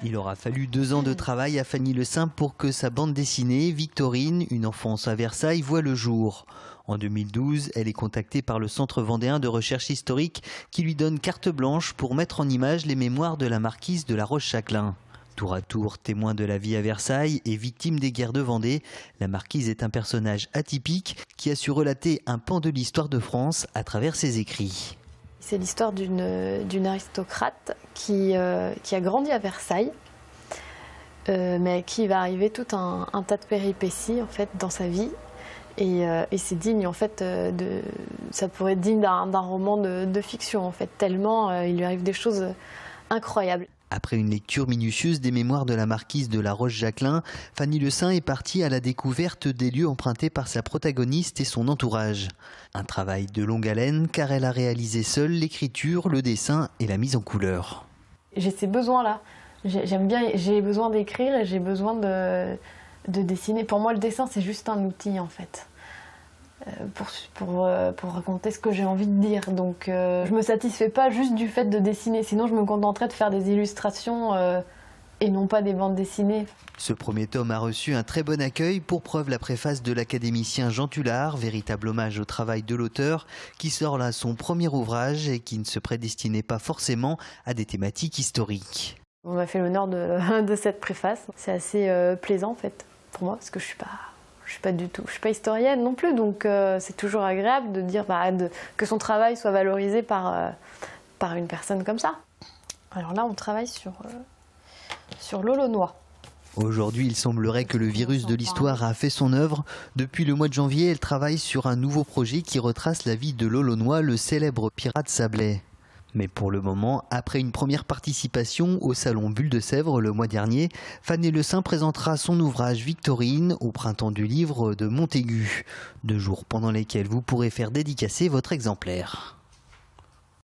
Il aura fallu 2 ans de travail à Fanny Le Saint pour que sa bande dessinée, Victorine, une enfance à Versailles, voit le jour. En 2012, elle est contactée par le Centre vendéen de recherche historique qui lui donne carte blanche pour mettre en image les mémoires de la marquise de La Roche-Châtelain. Tour à tour témoin de la vie à Versailles et victime des guerres de Vendée, la marquise est un personnage atypique qui a su relater un pan de l'histoire de France à travers ses écrits. C'est l'histoire d'une aristocrate qui a grandi à Versailles, mais qui va arriver tout un tas de péripéties en fait, dans sa vie. Et c'est digne, en fait, ça pourrait être digne d'un roman de fiction, en fait, tellement il lui arrive des choses incroyables. Après une lecture minutieuse des mémoires de la marquise de La Roche-Châtelain, Fanny Le Saint est partie à la découverte des lieux empruntés par sa protagoniste et son entourage. Un travail de longue haleine car elle a réalisé seule l'écriture, le dessin et la mise en couleur. J'ai ces besoins-là. J'ai besoin d'écrire et j'ai besoin de dessiner. Pour moi, le dessin, c'est juste un outil, en fait, pour raconter ce que j'ai envie de dire. Donc, je me satisfais pas juste du fait de dessiner. Sinon, je me contenterais de faire des illustrations et non pas des bandes dessinées. Ce premier tome a reçu un très bon accueil, pour preuve la préface de l'académicien Jean Tullard, véritable hommage au travail de l'auteur, qui sort là son premier ouvrage et qui ne se prédestinait pas forcément à des thématiques historiques. On m'a fait l'honneur de cette préface. C'est assez plaisant, en fait, pour moi, parce que je suis pas historienne non plus, donc c'est toujours agréable de dire que son travail soit valorisé par une personne comme ça. Alors là, on travaille sur l'Olonois. Aujourd'hui, il semblerait que le virus de l'histoire a fait son œuvre. Depuis le mois de janvier, elle travaille sur un nouveau projet qui retrace la vie de l'Olonois, le célèbre pirate sablais. Mais pour le moment, après une première participation au salon Bulle de Sèvres le mois dernier, Fanny Le Saint présentera son ouvrage Victorine au printemps du livre de Montaigu. 2 jours pendant lesquels vous pourrez faire dédicacer votre exemplaire.